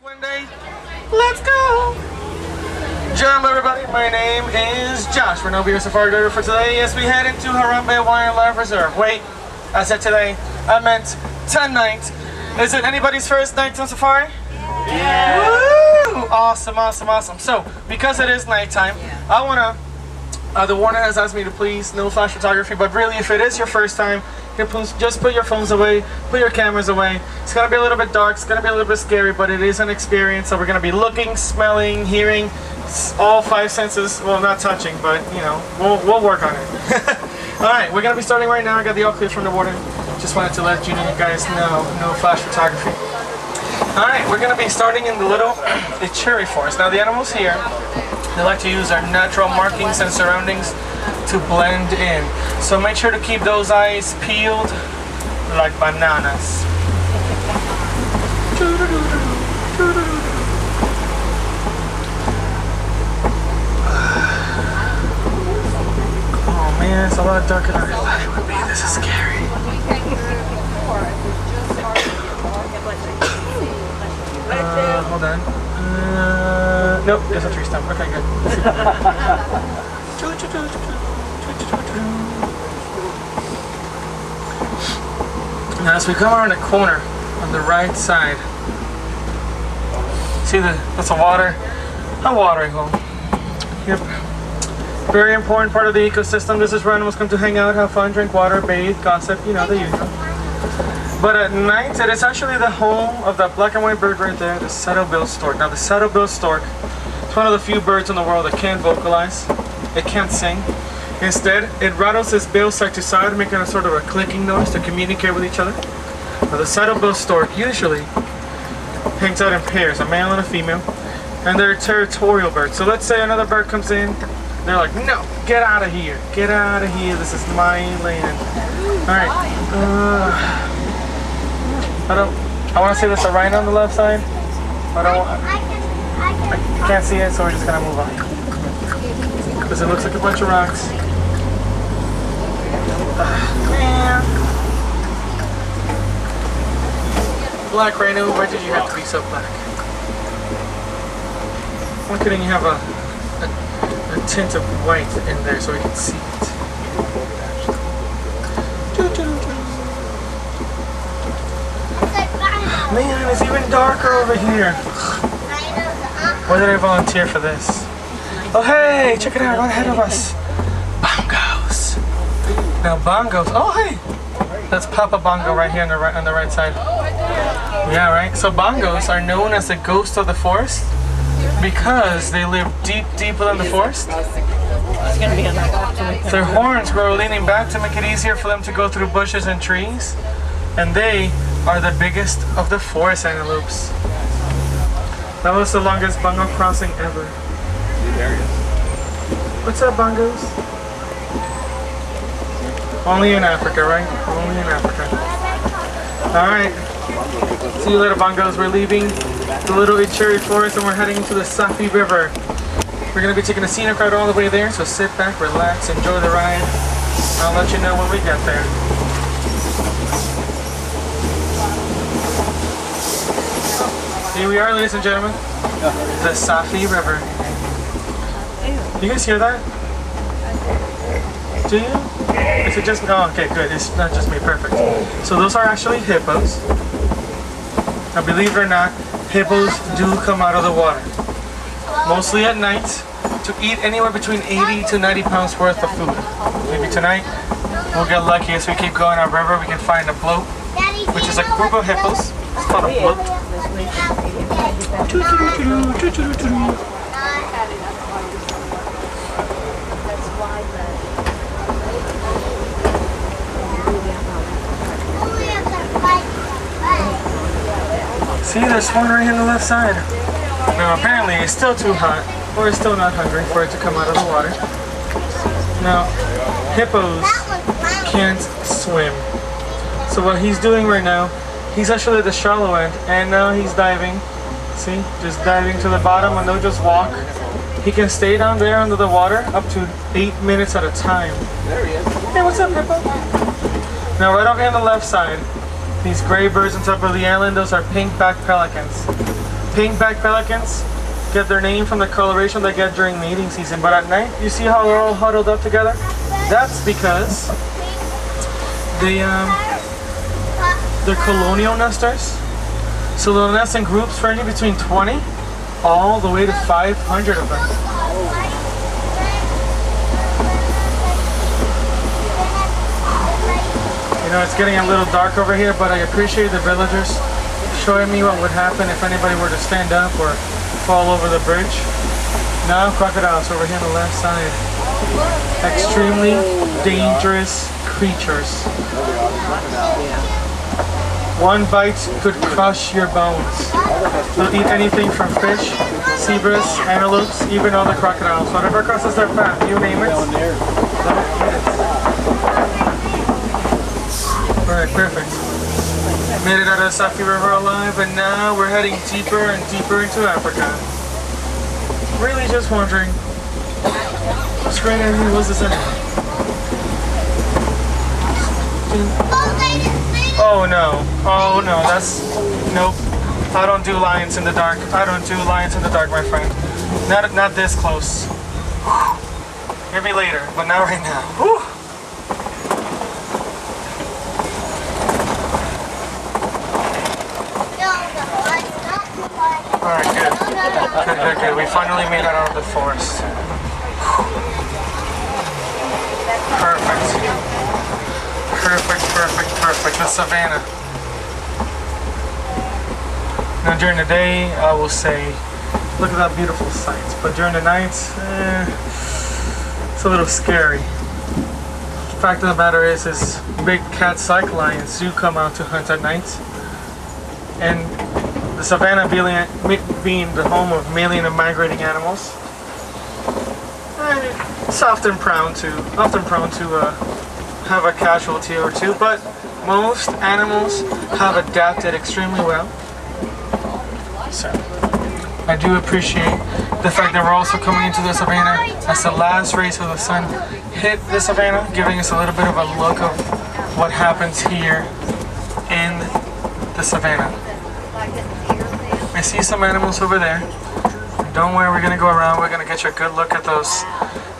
One day, let's go! Jump everybody, my name is Josh. We're now your safari driver for today. Yes, we head into Harambe Wildlife Reserve. Wait, I said today, I meant tonight. Is it anybody's first night on safari? Yeah! Woo! Awesome, awesome, awesome. So, because it is nighttime, I wanna, the warden has asked me to please, no flash photography, but really if it is your first time, just put your phones away, put your cameras away. It's gonna be a little bit dark, it's gonna be a little bit scary, but it is an experience. So we're gonna be looking, smelling, hearing, all five senses. Well, not touching, but you know, we'll work on it. All right, we're gonna be starting right now. I got the all clear from the warden. Just wanted to let you guys know, no flash photography. All right, we're gonna be starting in the little cherry forest. Now the animals here, they like to use our natural markings and surroundings to blend in. So make sure to keep those eyes peeled like bananas. Oh man, it's a lot darker than I thought it would be. This is scary. Hold on. Nope, there's a tree stump. Okay, good. Now as we come around the corner on the right side, see that's a watering hole. Yep. Very important part of the ecosystem. This is where animals come to hang out, have fun, drink water, bathe, gossip, you know, the usual. But at night, it is actually the home of that black and white bird right there, the saddle-billed stork. Now the saddle-billed stork is one of the few birds in the world that can't vocalize, it can't sing. Instead, it rattles its bill side to side, making a sort of a clicking noise to communicate with each other. Now the saddle-billed stork usually hangs out in pairs, a male and a female, and they're territorial birds. So let's say another bird comes in, they're like, no, get out of here, this is my land. Alright, I want to say there's a rhino on the left side, but I can't see it, so we're just gonna move on. Because it looks like a bunch of rocks. Man. Black rhino, why did you have to be so black? Why couldn't you have a tint of white in there so we can see it? Man, it's even darker over here. Why did I volunteer for this? Oh hey, check it out, right ahead of us. Bongos. Now bongos, oh hey. That's Papa Bongo right here on the right side. Yeah, right? So bongos are known as the ghost of the forest because they live deep within the forest. Their horns grow leaning back to make it easier for them to go through bushes and trees. And they are the biggest of the forest antelopes. That was the longest bongo crossing ever. What's up, bongos? Only in Africa, right? Only in Africa. Alright. See you later, bongos. We're leaving the little cherry forest and we're heading into the Safi River. We're going to be taking a scenic ride all the way there, so sit back, relax, enjoy the ride. I'll let you know when we get there. Here we are, ladies and gentlemen, the Safi River. You guys hear that? Do you? Is it just, oh okay, good, it's not just me, perfect. So those are actually hippos. Now believe it or not, hippos do come out of the water. Mostly at night, to eat anywhere between 80 to 90 pounds worth of food. Maybe tonight, we'll get lucky as we keep going up river, we can find a bloat, which is a group of hippos. It's called a bloat. See, there's one right here on the left side. Now apparently it's still too hot, or it's still not hungry for it to come out of the water. Now, hippos can't swim. So what he's doing right now, he's actually at the shallow end, and now he's diving. See, just diving to the bottom, and they'll just walk. He can stay down there under the water up to 8 minutes at a time. There he is. Hey, what's up, hippo? Now right over here on the left side, these gray birds on top of the island, those are pink-backed pelicans. Pink-backed pelicans get their name from the coloration they get during mating season. But at night, you see how they're all huddled up together? That's because they're colonial nesters. So they'll nest in groups ranging between 20 all the way to 500 of them. You know, it's getting a little dark over here, but I appreciate the villagers showing me what would happen if anybody were to stand up or fall over the bridge. Now crocodiles over here on the left side. Extremely dangerous creatures. One bite could crush your bones. They'll eat anything from fish, zebras, antelopes, even other crocodiles. Whatever crosses their path, you name it. Alright, perfect. Made it out of the Safi River alive, and now we're heading deeper and deeper into Africa. Really just wondering, what's great enemy was this anyway? Oh no, nope. I don't do lions in the dark. I don't do lions in the dark, my friend. Not this close. Maybe later, but not right now. Whew. Alright, good. We finally made it out of the forest. Perfect. The savannah. Now during the day, I will say, look at that beautiful sight. But during the night, it's a little scary. The fact of the matter is big cats like lions do come out to hunt at night. And the savannah being the home of mammalian and migrating animals, it's often prone to have a casualty or two, but most animals have adapted extremely well. So I do appreciate the fact that we're also coming into the savannah as the last rays of the sun hit the savannah, giving us a little bit of a look of what happens here in the savannah. I see some animals over there. Don't worry, we're gonna go around. We're gonna get you a good look at those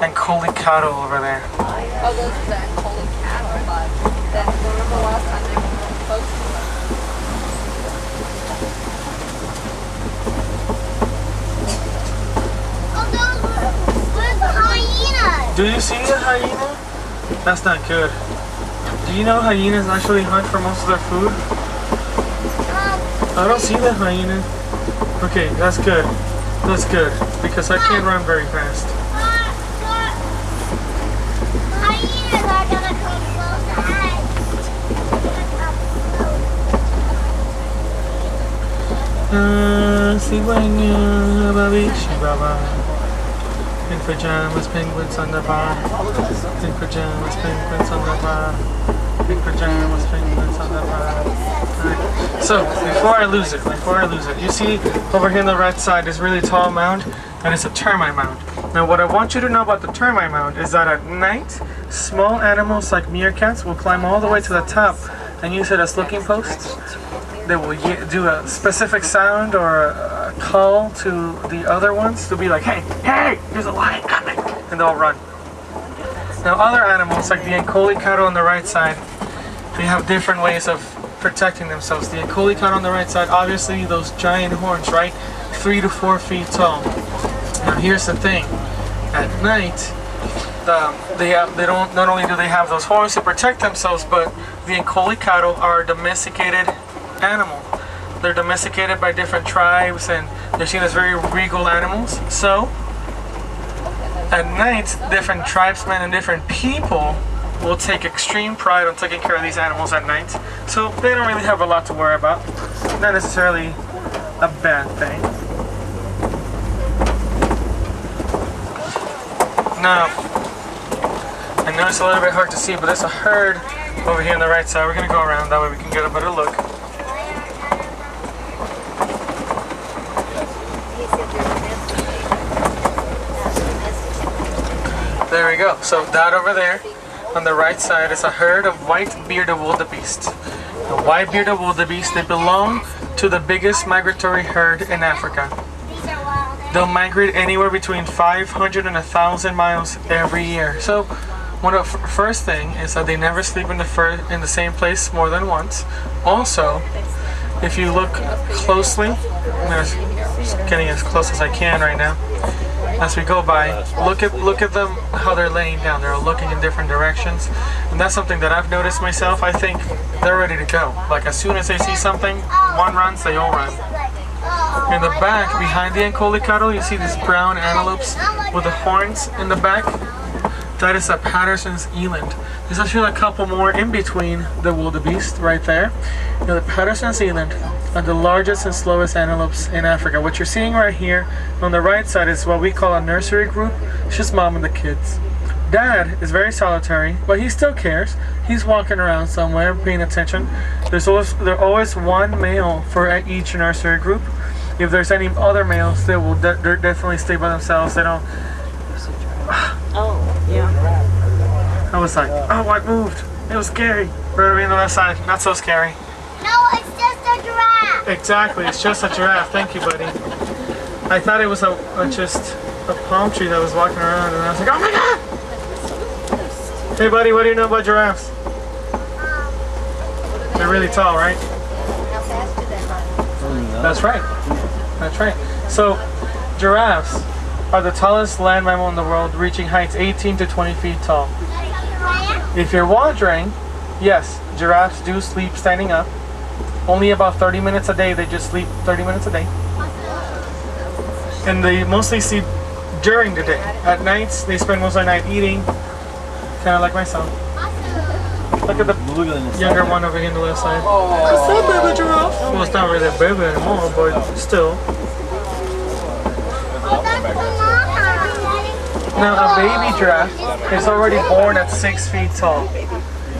Ankoli cattle over there. Oh, those are the Ankoli cattle, but then remember last time they were close to them. Oh, where's the hyena? Do you see a hyena? That's not good. Do you know hyenas actually hunt for most of their food? I don't see the hyena. Okay, that's good. That's good, because I can't run very fast. Hyenas are gonna come close to us. Cigüeña, babishi baba. Pink pajamas, penguins on the bar. Pink pajamas, penguins on the bar. Pink pajamas, penguins on the bar. Right. So, before I lose it, you see over here on the right side this really tall mound, and it's a termite mound. Now what I want you to know about the termite mound is that at night, small animals like meerkats will climb all the way to the top and use it as looking posts. They will do a specific sound or a call to the other ones to be like, hey, there's a lion coming, and they'll run. Now other animals like the Ankoli cattle on the right side, they have different ways of protecting themselves. The Ankoli cattle on the right side, obviously those giant horns, right? 3 to 4 feet tall. Now here's the thing, at night, not only do they have those horns to protect themselves, but the Ankoli cattle are a domesticated animal. They're domesticated by different tribes and they're seen as very regal animals. So at night, different tribesmen and different people will take extreme pride on taking care of these animals at night. So they don't really have a lot to worry about. Not necessarily a bad thing. Now, I know it's a little bit hard to see, but there's a herd over here on the right side. We're gonna go around, that way we can get a better look. There we go. So that over there on the right side is a herd of white bearded wildebeest. The white bearded wildebeest, they belong to the biggest migratory herd in Africa. These are wild. They'll migrate anywhere between 500 and 1,000 miles every year. So one of the first thing is that they never sleep in the same place more than once. Also, if you look closely, I'm getting as close as I can right now. As we go by, look at them, how they're laying down. They're looking in different directions, and that's something that I've noticed myself. I think they're ready to go. Like as soon as they see something, one runs, they all run. In the back, behind the Ankole cattle, you see these brown antelopes with the horns in the back. That is a Patterson's eland. There's actually a couple more in between the wildebeest right there. You know, the Patterson's eland are the largest and slowest antelopes in Africa. What you're seeing right here on the right side is what we call a nursery group. It's just mom and the kids. Dad is very solitary, but he still cares. He's walking around somewhere, paying attention. There's always one male for each nursery group. If there's any other males, they will definitely stay by themselves. They don't. Oh, yeah. I was like, oh, I moved. It was scary. Right over on the left side. Not so scary. No, it's just a giraffe. Exactly. It's just a giraffe. Thank you, buddy. I thought it was just a palm tree that was walking around, and I was like, oh my god! Hey, buddy, what do you know about giraffes? They're really tall, right? How fast do they run? That's right. That's right. So, giraffes are the tallest land mammal in the world, reaching heights 18 to 20 feet tall. If you're wondering, yes, giraffes do sleep standing up. Only about 30 minutes a day. They just sleep 30 minutes a day. And they mostly sleep during the day. At nights, they spend most of the night eating, kind of like myself. Look at the younger one over here on the left side. It's that baby giraffe. Well, it's not really a baby anymore, but still. Now, a baby giraffe is already born at 6 feet tall.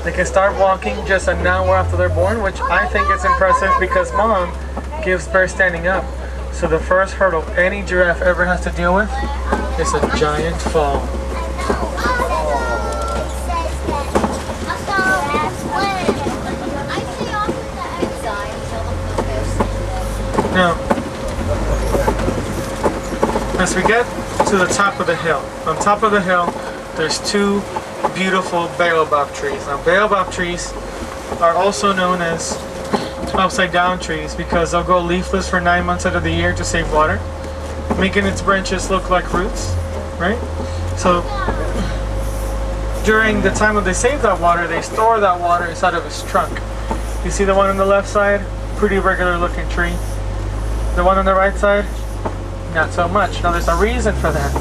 They can start walking just an hour after they're born, which I think is impressive because mom gives birth standing up. So the first hurdle any giraffe ever has to deal with is a giant fall. Now, as we get to the top of the hill, on top of the hill, there's two beautiful baobab trees. Now, baobab trees are also known as upside down trees because they'll go leafless for 9 months out of the year to save water, making its branches look like roots, right? So during the time when they save that water, they store that water inside of its trunk. You see the one on the left side? Pretty regular looking tree. The one on the right side? Not so much. Now there's a reason for that.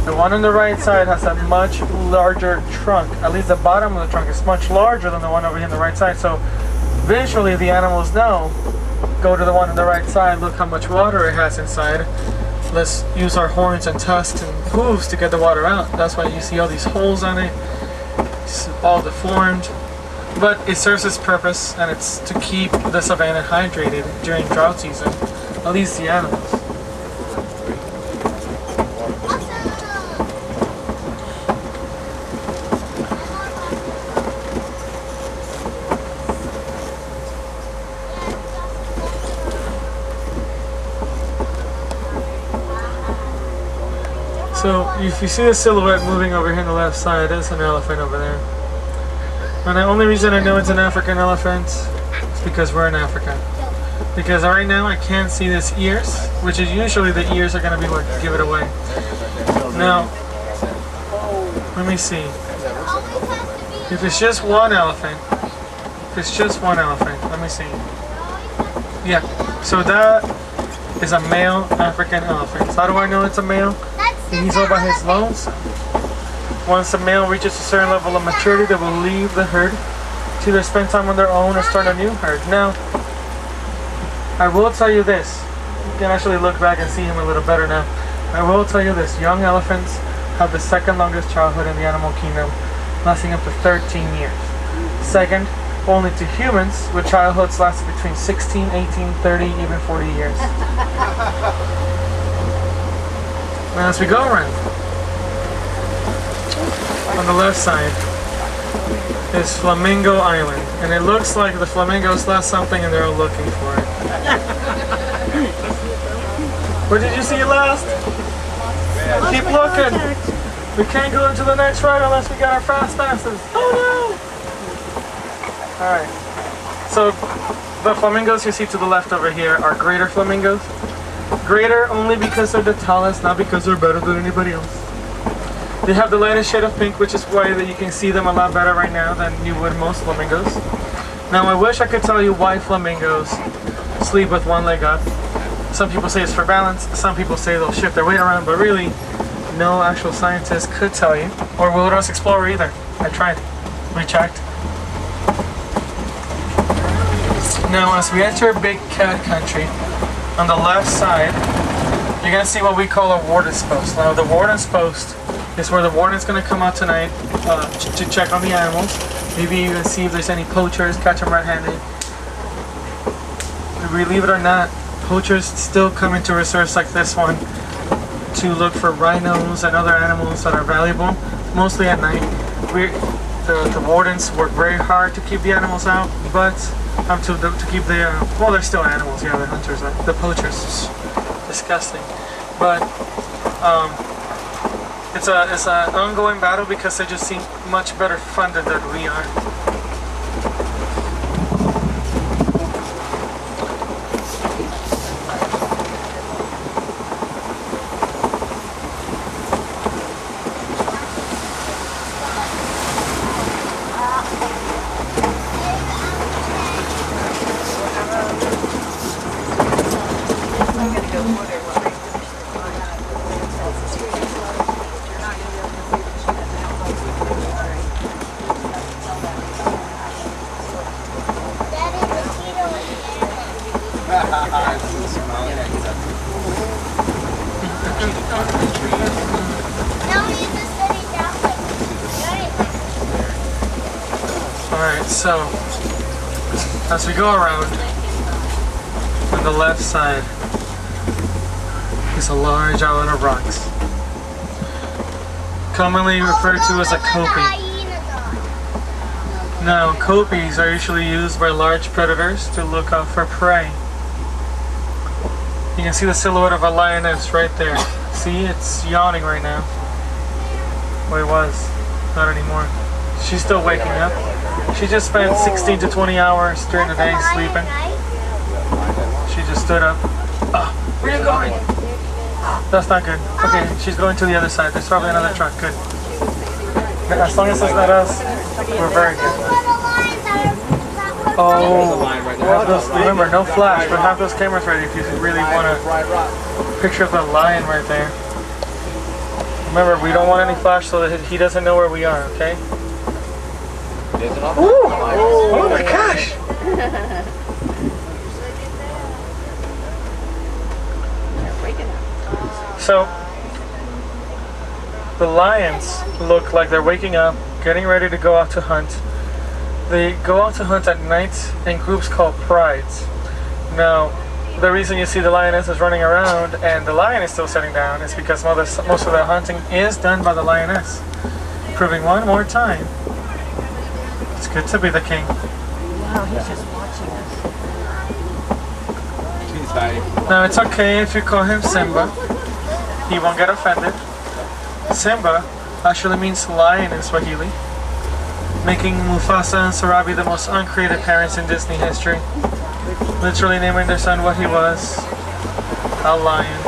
The one on the right side has a much larger trunk. At least the bottom of the trunk is much larger than the one over here on the right side. So visually the animals know, go to the one on the right side, look how much water it has inside. Let's use our horns and tusks and hooves to get the water out. That's why you see all these holes on it. It's all deformed. But it serves its purpose, and it's to keep the savanna hydrated during drought season. At least the animals. So if you see the silhouette moving over here on the left side, there's an elephant over there. And the only reason I know it's an African elephant is because we're in Africa. Because right now I can't see its ears, which is usually the ears are going to be what give it away. Now, let me see. If it's just one elephant, let me see. Yeah, so that is a male African elephant. So how do I know it's a male? He's all by his lonesome. Once the male reaches a certain level of maturity, they will leave the herd to either spend time on their own or start a new herd. Now, I will tell you this. You can actually look back and see him a little better now. I will tell you this. Young elephants have the second longest childhood in the animal kingdom, lasting up to 13 years. Second, only to humans, with childhoods lasting between 16, 18, 30, even 40 years. Now as we go around, on the left side, is Flamingo Island, and it looks like the flamingos lost something and they're all looking for it. Where did you see it last? Keep looking. We can't go into the next ride unless we got our fast passes. Oh no! Alright. So the flamingos you see to the left over here are greater flamingos. Greater only because they're the tallest, not because they're better than anybody else. They have the lightest shade of pink, which is why that you can see them a lot better right now than you would most flamingos. Now I wish I could tell you why flamingos sleep with one leg up. Some people say it's for balance, some people say they'll shift their weight around, but really, no actual scientist could tell you. Or Wilderness Explorer either. I tried. We checked. Now as we enter Big Cat Country, on the left side, you're going to see what we call a warden's post. Now the warden's post is where the warden's going to come out tonight to check on the animals. Maybe even see if there's any poachers, catch them red-handed. Believe it or not, poachers still come into reserves like this one to look for rhinos and other animals that are valuable, mostly at night. The wardens work very hard to keep the animals out, but to keep the, well, they're still animals, yeah, the hunters, the poachers. Disgusting. But it's an ongoing battle because they just seem much better funded than we are. Alright, so as we go around, on the left side is a large island of rocks, commonly referred to as a copie. Now, copies are usually used by large predators to look out for prey. You can see the silhouette of a lioness right there. See, it's yawning right now. Well, it was, not anymore. She's still waking up. She just spent 16 to 20 hours during the day sleeping. She just stood up. Oh, where are you going? That's not good. Okay, she's going to the other side. There's probably another truck. Good. As long as it's not us, we're very good. Oh, remember, no flash, but have those cameras ready if you really want a picture of the lion right there. Remember, we don't want any flash so that he doesn't know where we are, okay? Ooh! Oh my gosh! So, the lions look like they're waking up, getting ready to go out to hunt. They go out to hunt at night in groups called prides. Now, the reason you see the lioness is running around and the lion is still sitting down is because most of the hunting is done by the lioness. Proving one more time, it's good to be the king. Wow, he's just watching us. Now, it's okay if you call him Simba. He won't get offended. Simba actually means lion in Swahili, making Mufasa and Sarabi the most uncreative parents in Disney history. Literally naming their son what he was, a lion.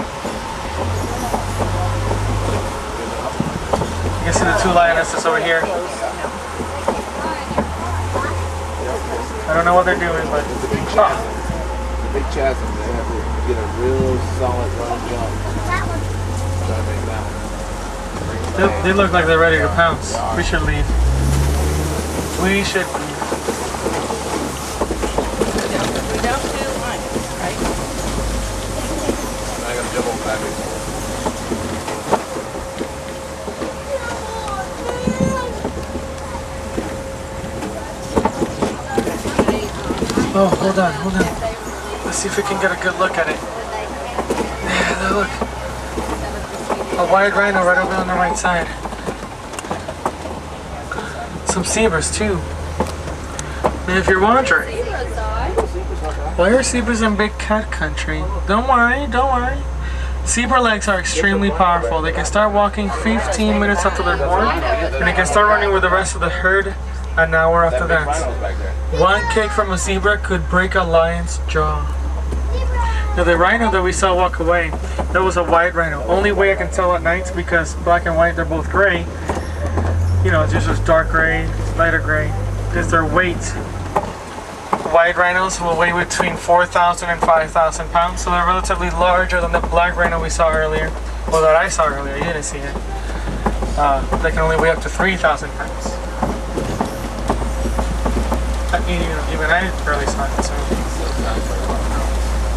You can see the two lionesses over here. I don't know what they're doing, but... The big chasm, they have to get a real solid run jump. Try to make that one. They look like they're ready to pounce. We should leave. We should leave. We don't do lunch, right? I got a double package. Oh, hold on. Let's see if we can get a good look at it. Yeah, look. A white rhino right over on the right side. Some zebras too. If you're wondering, Zebras die. why are zebras in big cat country? Don't worry, don't worry. Zebra legs are extremely powerful. They can start walking 15 minutes after they're born, and they can start running with the rest of the herd an hour after that. One kick from a zebra could break a lion's jaw. Now the rhino that we saw walk away, that was a white rhino. Only way I can tell at night, because black and white, they're both gray. You know, it's just dark gray, lighter gray, is their weight. White rhinos will weigh between 4,000 and 5,000 pounds, so they're relatively larger than the black rhino we saw earlier, or that I saw earlier. You didn't see it. They can only weigh up to 3,000 pounds. Even I barely saw it, so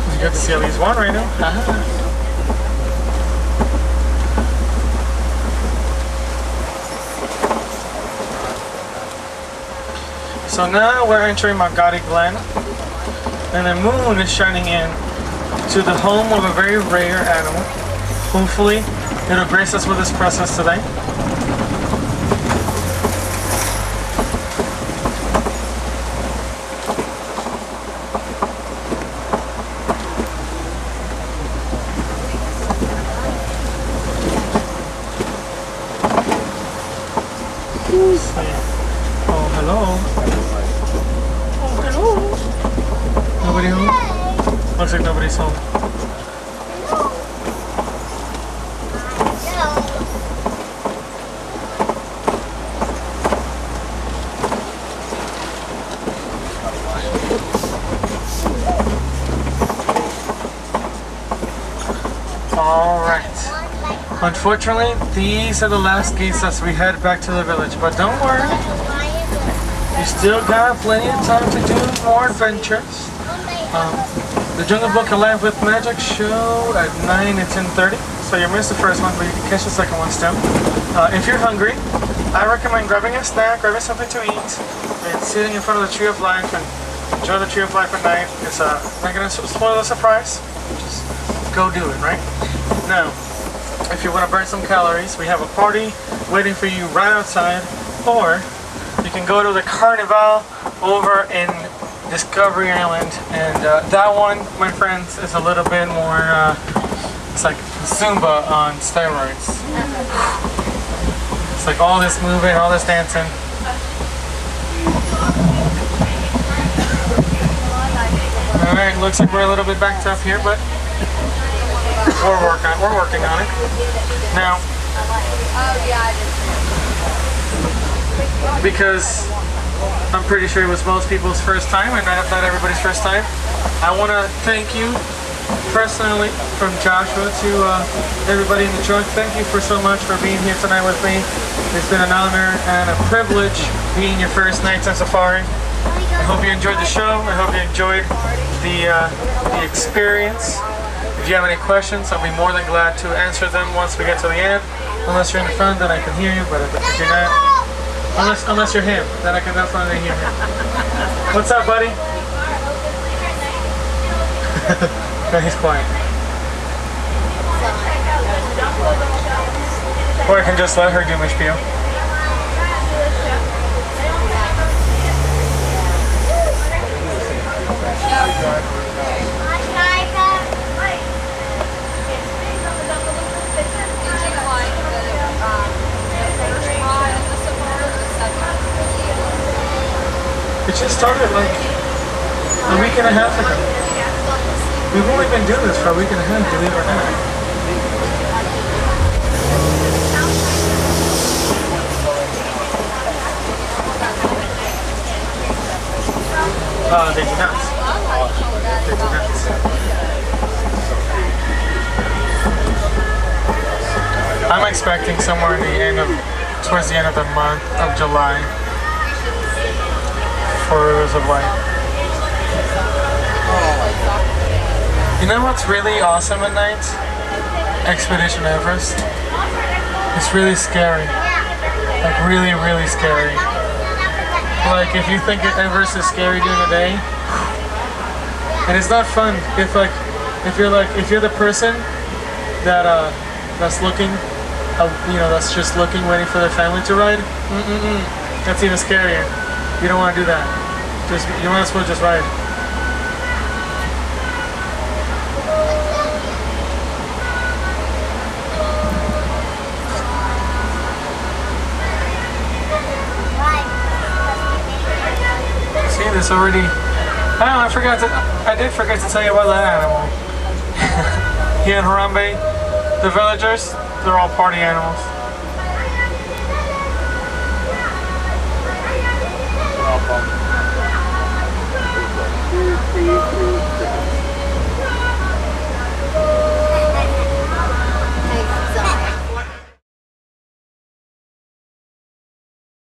it's good to see at least one rhino. So now we're entering Magadi Glen, and the moon is shining in to the home of a very rare animal. Hopefully, it'll grace us with its presence today. Who's there? Oh, hello. Nobody home? Looks like nobody's home. Alright. Unfortunately, these are the last gates as we head back to the village, but don't worry. You still got plenty of time to do more adventures. The Jungle Book Alive with Magic show at 9 and 10:30, so you missed the first one, but you can catch the second one still. If you're hungry, I recommend grabbing a snack, grabbing something to eat, and sitting in front of the Tree of Life and enjoy the Tree of Life at night. It's not gonna spoil the surprise. Just go do it, right? Now, if you want to burn some calories, we have a party waiting for you right outside, or you can go to the Carnival over in Discovery Island, and that one, my friends, is a little bit more, it's like Zumba on steroids. It's like all this moving, all this dancing. Alright, looks like we're a little bit backed up here, but we're working on it. Now, because I'm pretty sure it was most people's first time, and not everybody's first time, I want to thank you personally, from Joshua to everybody in the truck. Thank you so much for being here tonight with me. It's been an honor and a privilege being your first night on safari. I hope you enjoyed the show. I hope you enjoyed the experience. If you have any questions, I'll be more than glad to answer them once we get to the end. Unless you're in the front, then I can hear you, but if you're not, unless you're him, then I can definitely hear him. What's up, buddy? No, he's quiet. Or I can just let her do my spiel. It just started like a week and a half ago. We've only been doing this for a week and a half, believe it or not. They do not. They do not. I'm expecting somewhere towards the end of the month of July for Rivers of Light. You know what's really awesome at night? Expedition Everest. It's really scary. Like really, really scary. Like if you think Everest is scary during the day, and it's not fun. If you're the person that's looking, that's just looking, waiting for their family to ride. That's even scarier. You don't want to do that. Just you might as well just ride. See this already? Oh, I did forget to tell you about that animal. Here in Harambe, the villagers, they're all party animals. They're all fun.